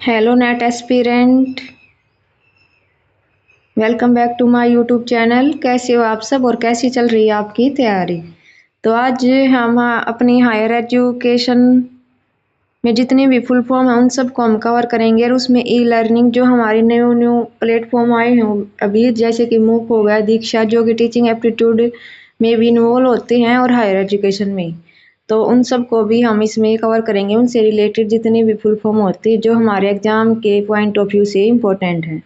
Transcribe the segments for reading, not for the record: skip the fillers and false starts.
Hello NET aspirant. Welcome back to my YouTube channel. कैसे हो आप सब और कैसी चल रही है आपकी तैयारी? तो आज हम अपनी हायर एजुकेशन में जितनी भी फुल फॉर्म है उन सबको हम कवर करेंगे और उसमें ई लर्निंग जो हमारे न्यू न्यू प्लेटफॉर्म आए हैं अभी, जैसे कि मूक हो गया, दीक्षा, जो कि टीचिंग एप्टीट्यूड में भी इन्वॉल्व होते हैं और हायर एजुकेशन में, तो उन सबको भी हम इसमें कवर करेंगे। उनसे रिलेटेड जितनी भी फुल फॉर्म होती है जो हमारे एग्जाम के पॉइंट ऑफ व्यू से इम्पोर्टेंट है।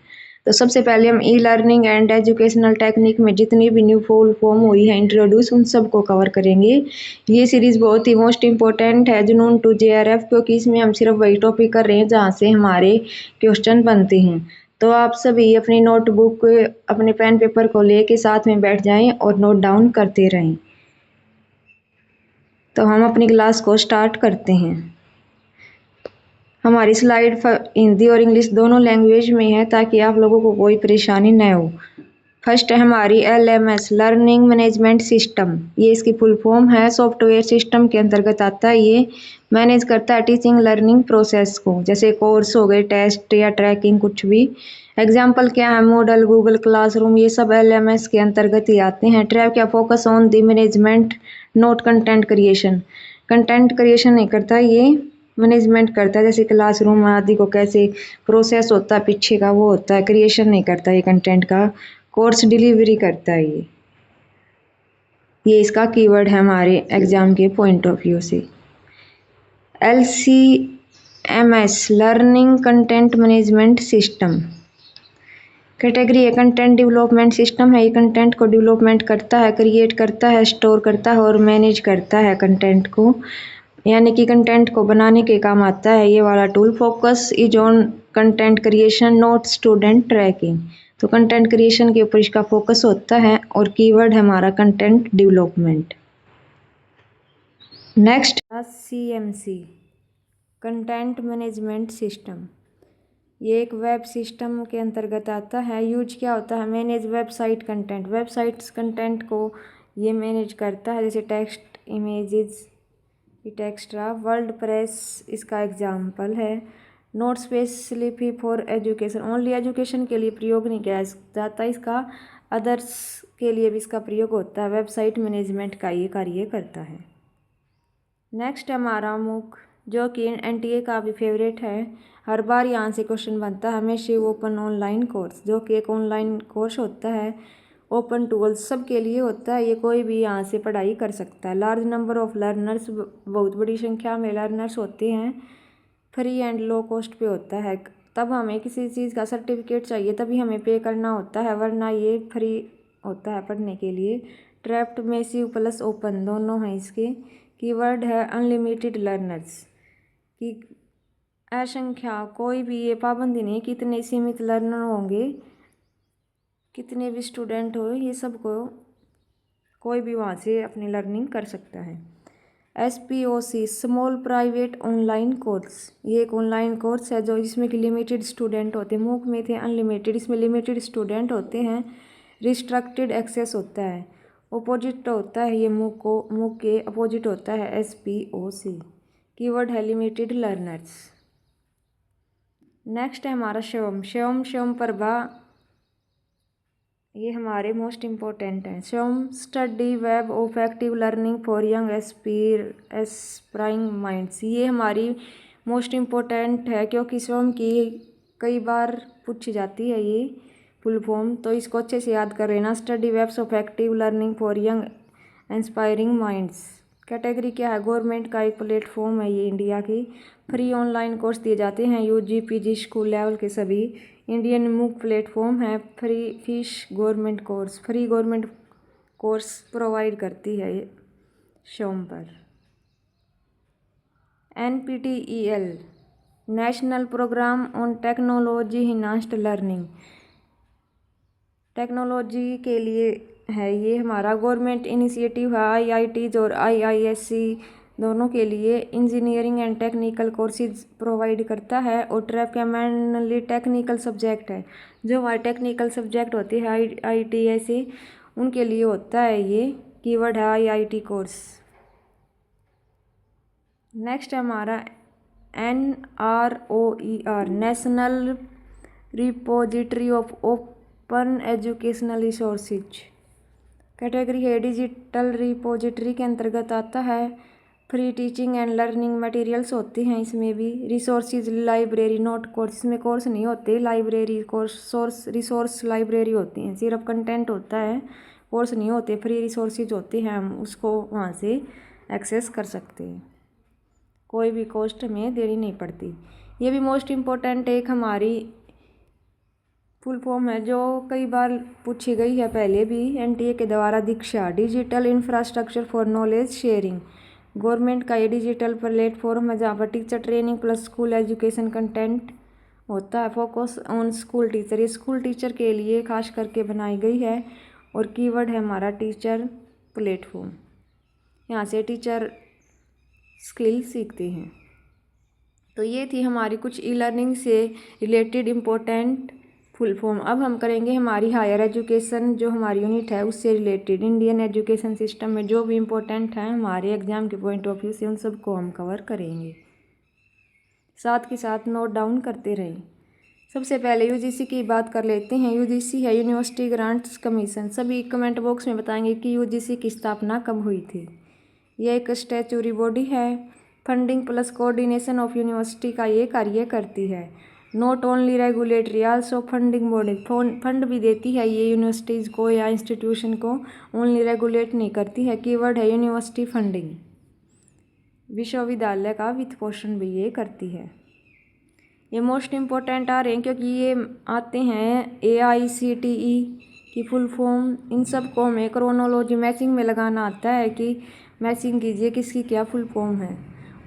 तो सबसे पहले हम e learning and educational technique में जितनी भी न्यू फुल फॉर्म हुई है इंट्रोड्यूस, उन सबको कवर करेंगे। ये सीरीज बहुत ही मोस्ट इम्पोर्टेंट है जुनून टू जेआरएफ, क्योंकि इसमें हम सिर्फ वही टॉपिक कर रहे हैं जहाँ से हमारे क्वेश्चन बनते हैं। तो आप सभी अपनी नोटबुक, अपने पेन पेपर को लेके साथ में बैठ जाएं और नोट डाउन करते रहें। तो हम अपनी क्लास को स्टार्ट करते हैं। हमारी स्लाइड हिंदी और इंग्लिश दोनों लैंग्वेज में है ताकि आप लोगों को कोई परेशानी न हो। फर्स्ट है हमारी LMS, लर्निंग मैनेजमेंट सिस्टम। ये इसकी फुल फॉर्म है, सॉफ्टवेयर सिस्टम के अंतर्गत आता है। ये मैनेज करता है टीचिंग लर्निंग प्रोसेस को, जैसे कोर्स हो गए, टेस्ट या ट्रैकिंग, कुछ भी। एग्जाम्पल क्या है? मॉडल, गूगल क्लासरूम, ये सब LMS के अंतर्गत ही आते हैं। ट्रैक या focus on the management, note content creation. Content creation नहीं करता ये, मैनेजमेंट करता है, जैसे क्लासरूम आदि को कैसे प्रोसेस होता है पीछे का, वो होता है। क्रिएशन नहीं करता ये कंटेंट का। कोर्स डिलीवरी करता है ये इसका कीवर्ड है हमारे एग्जाम के पॉइंट ऑफ व्यू से। LCMS, learning content management system. Category है कंटेंट डेवलपमेंट सिस्टम है। ये कंटेंट को डेवलपमेंट करता है, क्रिएट करता है, स्टोर करता है और मैनेज करता है कंटेंट को, यानी कि कंटेंट को बनाने के काम आता है ये वाला tool. Focus is on content creation, note student trekking. तो कंटेंट क्रिएशन के ऊपर इसका फोकस होता है और कीवर्ड है हमारा content development. Next CMC, content management system. ये एक वेब सिस्टम के अंतर्गत आता है। यूज क्या होता है? Manage website content. Websites content को ये मैनेज करता है, जैसे text, images, extra. World press इसका एग्जाम्पल है। Note specifically for education, only education के लिए प्रयोग नहीं किया जाता इसका, अदर्स के लिए भी इसका प्रयोग होता है। वेबसाइट मैनेजमेंट का ये कार्य करता है। नेक्स्ट हमारा मूक, जो कि NTA का भी फेवरेट है। हर बार यहाँ से क्वेश्चन बनता है हमेशा। ओपन ऑनलाइन कोर्स, जो कि एक ऑनलाइन कोर्स होता है, ओपन टू ऑल, सब के लिए होता है। ये कोई भी यहाँ से पढ़ाई कर सकता है। लार्ज नंबर ऑफ लर्नर्स, बहुत बड़ी संख्या में लर्नर्स होते हैं। फ्री एंड लो कॉस्ट पे होता है। तब हमें किसी चीज़ का सर्टिफिकेट चाहिए तभी हमें पे करना होता है, वरना ये फ्री होता है पढ़ने के लिए। ट्रैप्ड, मैसिव प्लस ओपन दोनों हैं इसके। कीवर्ड है अनलिमिटेड लर्नर्स, कि असंख्या, कोई भी ये पाबंदी नहीं कितने सीमित लर्नर होंगे, कितने भी स्टूडेंट हो, ये सबको कोई भी वहाँ से अपनी लर्निंग कर सकता है। SPOC, small private online course. ये एक ऑनलाइन कोर्स है जो जिसमें कि लिमिटेड स्टूडेंट होते हैं। मूक में थे अनलिमिटेड, इसमें लिमिटेड स्टूडेंट होते हैं। रिस्ट्रिक्टेड एक्सेस होता है। अपोजिट होता है ये मूक के अपोजिट होता है SPOC। कीवर्ड है लिमिटेड लर्नर्स। नेक्स्ट है हमारा शिवम प्रभा, ये हमारे मोस्ट इम्पोर्टेंट हैं। Shivam study web of active learning for young aspiring minds. ये हमारी मोस्ट इम्पोर्टेंट है क्योंकि शिवम की कई बार पूछी जाती है ये फुल फॉर्म, तो इसको अच्छे से याद कर लेना। Study webs of active learning for young inspiring minds. Category क्या है? गवर्नमेंट का एक प्लेटफॉर्म है ये इंडिया की। फ्री ऑनलाइन कोर्स दिए जाते हैं UG PG स्कूल लेवल के सभी। इंडियन मूक प्लेटफॉर्म है। Free fees government course, free government course provide करती है शोम पर। NPTEL, national programme on technology enhanced learning. Technology के लिए है ये हमारा गवर्नमेंट इनिशिएटिव है। IITs और IISc दोनों के लिए engineering and technical courses provide करता है। और ट्रैक मेनली टेक्निकल सब्जेक्ट है, जो हमारे टेक्निकल सब्जेक्ट होते हैं IIT उनके लिए होता है ये। कीवर्ड है IIT कोर्स। नेक्स्ट है हमारा NROER national repository of open educational resources category है। डिजिटल रिपोजिटरी के अंतर्गत आता है। Free teaching and learning materials होते हैं इसमें भी। रिसोर्सेज लाइब्रेरी नोट कोर्स, इसमें कोर्स नहीं होते, library course source resource library होती हैं, सिर्फ कंटेंट होता है, कोर्स नहीं होते, फ्री रिसोर्सेज होते हैं, हम उसको वहाँ से एक्सेस कर सकते हैं, कोई भी कॉस्ट हमें देनी नहीं पड़ती। ये भी मोस्ट इम्पोर्टेंट एक हमारी फुल फॉर्म है जो कई बार पूछी गई है पहले भी NTA के द्वारा। Diksha digital infrastructure for knowledge sharing, government का ये डिजिटल प्लेटफॉर्म है जहाँ पर teacher training plus school education content होता है। फोकस ऑन स्कूल टीचर, ये स्कूल टीचर के लिए खास करके बनाई गई है। और कीवर्ड है हमारा टीचर प्लेटफॉर्म, यहाँ से टीचर स्किल सीखते हैं। तो ये थी हमारी कुछ ई लर्निंग से रिलेटेड इम्पोर्टेंट फुल फॉर्म। अब हम करेंगे हमारी हायर एजुकेशन जो हमारी यूनिट है उससे रिलेटेड इंडियन एजुकेशन सिस्टम में जो भी इम्पोर्टेंट है हमारे एग्जाम के पॉइंट ऑफ व्यू से उन सबको हम कवर करेंगे, साथ के साथ नोट डाउन करते रहें। सबसे पहले UGC की बात कर लेते हैं। UGC है यूनिवर्सिटी ग्रांट्स कमीशन। सभी कमेंट बॉक्स में बताएंगे कि UGC की स्थापना कब हुई थी। यह एक स्टैच्यूटरी बॉडी है, funding plus coordination of university का ये कार्य करती है। Not only regulatory also funding body, fund भी देती है ये यूनिवर्सिटीज़ को या इंस्टीट्यूशन को, ओनली रेगुलेट नहीं करती है। कीवर्ड है यूनिवर्सिटी फंडिंग, विश्वविद्यालय का वित्त पोषण भी ये करती है। ये मोस्ट इम्पोर्टेंट आ रहे हैं क्योंकि ये आते हैं AICTE की फुल फॉर्म। इन सब को हमें क्रोनोलॉजी मैचिंग में लगाना आता है कि मैचिंग कीजिए किसकी क्या फुल फॉर्म है।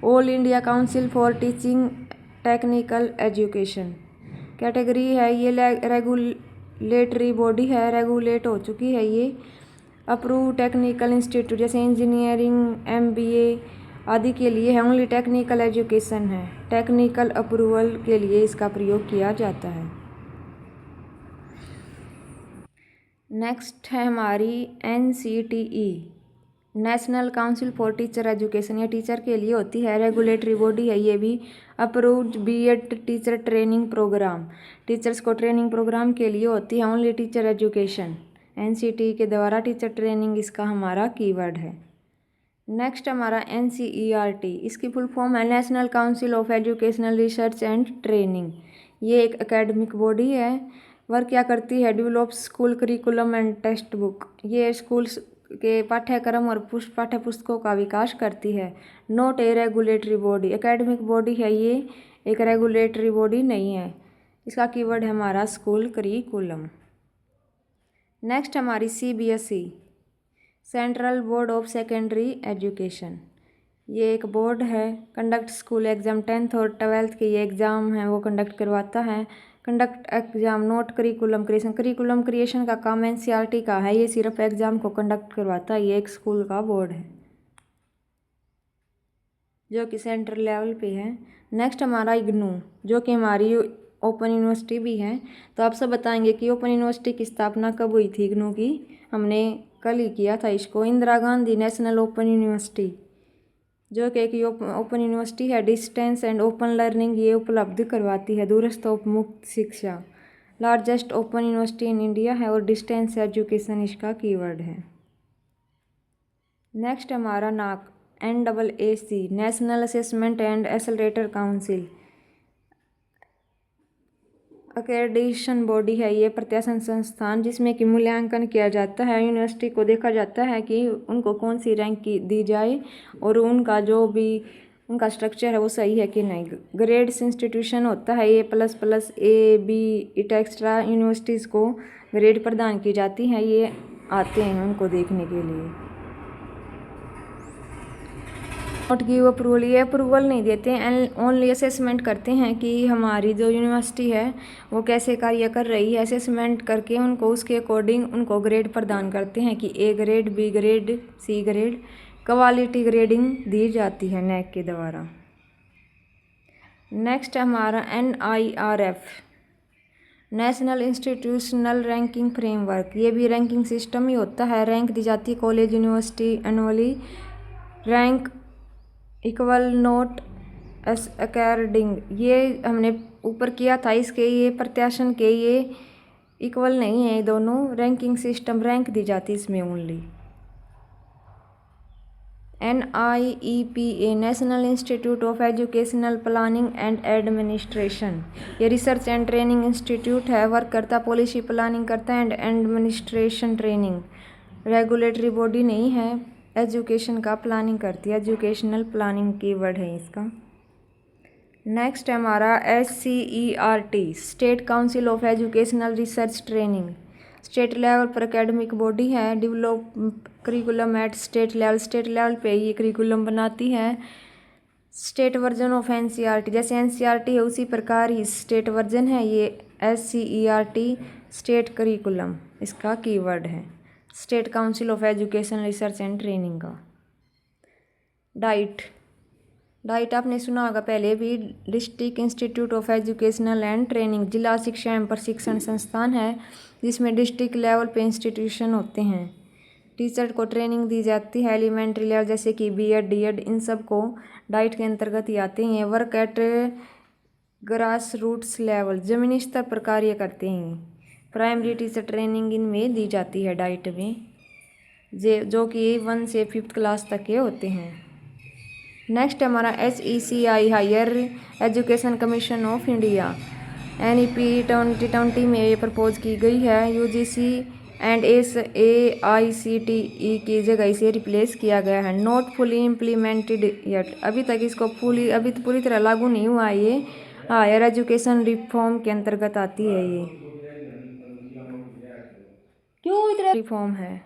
All India council for teaching technical education category है। ये रेगुलेटरी बॉडी है, रेगुलेट हो चुकी है ये। अप्रूव टेक्निकल इंस्टीट्यूट जैसे इंजीनियरिंग MBA आदि के लिए है। ओनली टेक्निकल एजुकेशन है, टेक्निकल अप्रूवल के लिए इसका प्रयोग किया जाता है। नेक्स्ट है हमारी NCTE national council for teacher education. ये टीचर के लिए होती है, रेगुलेटरी बॉडी है ये भी। Approved BEd teacher training programme, teachers को ट्रेनिंग प्रोग्राम के लिए होती है। ओनली टीचर एजुकेशन, NCTE के द्वारा टीचर ट्रेनिंग इसका हमारा कीवर्ड है। नेक्स्ट हमारा NCERT, इसकी फुल फॉर्म है national council of educational research and training. ये एक एकेडमिक बॉडी है। वर्क क्या करती है, develop school curriculum and text book, ये स्कूल्स के पाठ्यक्रम और पाठ्य पुस्तकों का विकास करती है। Not a regulatory body, academic body है ये, एक रेगुलेटरी बॉडी नहीं है। इसका कीवर्ड है हमारा स्कूल करिकुलम। नेक्स्ट हमारी CBSE central board of secondary education. ये एक बोर्ड है, कंडक्ट स्कूल एग्ज़ाम 10th और 12th के ये एग्ज़ाम हैं वो कंडक्ट करवाता है। Conduct exam note curriculum creation, curriculum creation का काम NCERT का है, ये सिर्फ एग्ज़ाम को कंडक्ट करवाता है। ये एक स्कूल का बोर्ड है जो कि सेंट्रल लेवल पे है। नेक्स्ट हमारा IGNOU जो कि हमारी ओपन यूनिवर्सिटी भी है। तो आप सब बताएंगे कि ओपन यूनिवर्सिटी की स्थापना कब हुई थी IGNOU की। हमने कल ही किया था इसको। Indira Gandhi national open university जो कि एक ओपन यूनिवर्सिटी है, डिस्टेंस एंड ओपन लर्निंग ये उपलब्ध करवाती है, दूरस्थ मुक्त शिक्षा। Largest open university in India है और डिस्टेंस एजुकेशन इसका कीवर्ड है। नेक्स्ट हमारा NAAC national assessment and accelerator council, accreditation body है ये, प्रत्याशन संस्थान जिसमें कि मूल्यांकन किया जाता है। यूनिवर्सिटी को देखा जाता है कि उनको कौन सी रैंक की दी जाए और उनका जो भी उनका स्ट्रक्चर है वो सही है कि नहीं। ग्रेड्स इंस्टीट्यूशन होता है ये, plus A B extra universities को ग्रेड प्रदान की जाती हैं, ये आते हैं उनको देखने के लिए। नॉट गिव अप्रूवल, ये अप्रूवल नहीं देते हैं, ओनली असेसमेंट करते हैं कि हमारी जो यूनिवर्सिटी है वो कैसे कार्य कर रही है। असेसमेंट करके उनको उसके अकॉर्डिंग उनको ग्रेड प्रदान करते हैं कि A grade B grade C grade, quality grading दी जाती है NAAC के द्वारा। नेक्स्ट हमारा NIRF national institutional ranking framework, ये भी रैंकिंग सिस्टम ही होता है। रैंक दी जाती है college university annually, rank equal note according, ये हमने ऊपर किया था, इसके ये प्रत्याशन के ये इक्वल नहीं है दोनों। रैंकिंग सिस्टम, रैंक दी जाती है इसमें only. NIEPA national institute of educational planning and administration, ये रिसर्च एंड ट्रेनिंग इंस्टीट्यूट है। वर्क करता, पॉलिसी प्लानिंग करता है and administration training. Regulatory body नहीं है, एजुकेशन का प्लानिंग करती है। एजुकेशनल प्लानिंग कीवर्ड है इसका। नेक्स्ट है हमारा SCERT, state council of educational research training. State level पर एकेडमिक बॉडी है। Develop curriculum at state level, state level पे ये करिकुलम बनाती है। स्टेट वर्जन ऑफ NCERT, जैसे NCERT है उसी प्रकार ही स्टेट वर्जन है ये SCERT, स्टेट करिकुलम इसका कीवर्ड है। State council of education research and training का। डाइट आपने सुना होगा पहले भी। District institute of educational and training, जिला शिक्षा एवं प्रशिक्षण संस्थान है जिसमें डिस्ट्रिक्ट लेवल पे इंस्टीट्यूशन होते हैं। टीचर को ट्रेनिंग दी जाती है एलिमेंट्री लेवल, जैसे कि BEd DEd, इन सब को डाइट के अंतर्गत ही आते हैं। Work at grass roots level, जमीनी स्तर पर कार्य करते हैं। प्राइमरी टीचर ट्रेनिंग इनमें दी जाती है डाइट में, जो कि 1 से 5th क्लास तक के होते हैं। नेक्स्ट हमारा HECI, higher education commission of India. NEP 2020 में ये प्रपोज की गई है। UGC एंड AICTE की जगह इसे रिप्लेस किया गया है। नॉट फुली इम्प्लीमेंटेड येट, अभी तक इसको अभी तो पूरी तरह लागू नहीं हुआ। ये हायर एजुकेशन रिफॉर्म के अंतर्गत आती है। ये क्यों इतना रिफॉर्म है।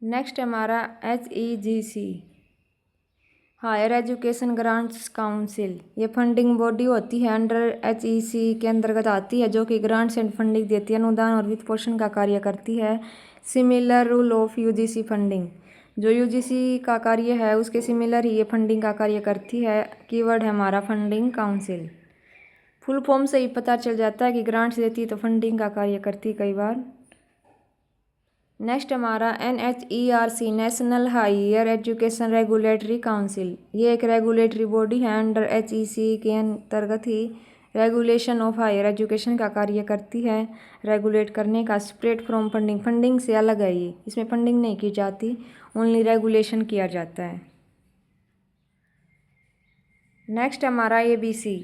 नेक्स्ट हमारा HEGC, higher education grants council, ये फंडिंग बॉडी होती है, अंडर HEC के अंतर्गत आती है, जो कि ग्रांट्स एंड फंडिंग देती है, अनुदान और वित्त पोषण का कार्य करती है। Similar rule of UGC funding, जो UGC का कार्य है उसके सिमिलर ही ये फंडिंग का कार्य करती है। कीवर्ड है हमारा फंडिंग काउंसिल। फुल फॉर्म से ही पता चल जाता है कि ग्रांट्स देती है तो फंडिंग का कार्य करती है कई बार। नेक्स्ट हमारा NHERC, national higher education regulatory council, ये एक रेगुलेटरी बॉडी है, अंडर HEC के अंतर्गत ही रेगुलेशन ऑफ हायर एजुकेशन का कार्य करती है। रेगुलेट करने का, सेपरेट फ्रॉम फंडिंग, फंडिंग से अलग है ये, इसमें फंडिंग नहीं की जाती, ओनली रेगुलेशन किया जाता है। नेक्स्ट हमारा ABC,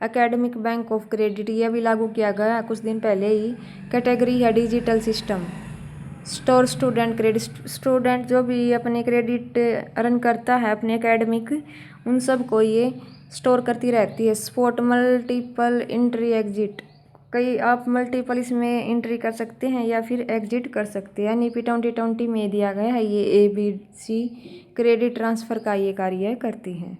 academic bank of credit, ये भी लागू किया गया कुछ दिन पहले ही। कैटेगरी है digital system. Store student credit, student जो भी अपने क्रेडिट अर्न करता है अपने एकेडमिक, उन सब को ये स्टोर करती रहती है। स्पॉट मल्टीपल एंट्री एग्जिट, कई आप मल्टीपल इसमें एंट्री कर सकते हैं या फिर एग्जिट कर सकते हैं। NEP 2020 में दिया गया है। ये ABC क्रेडिट ट्रांसफ़र का ये कार्य करती है।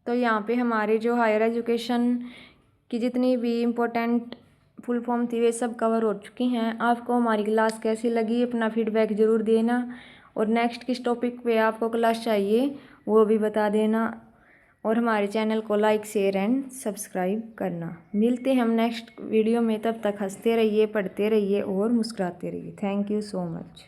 तो यहाँ पे हमारे जो हायर एजुकेशन की जितनी भी इम्पोर्टेंट फुल फॉर्म थी वे सब कवर हो चुकी हैं। आपको हमारी क्लास कैसी लगी अपना फीडबैक ज़रूर देना, और नेक्स्ट किस टॉपिक पे आपको क्लास चाहिए वो भी बता देना, और हमारे चैनल को लाइक शेयर एंड सब्सक्राइब करना। मिलते हैं हम नेक्स्ट वीडियो में, तब तक हंसते रहिए, पढ़ते रहिए और मुस्कुराते रहिए। Thank you so much.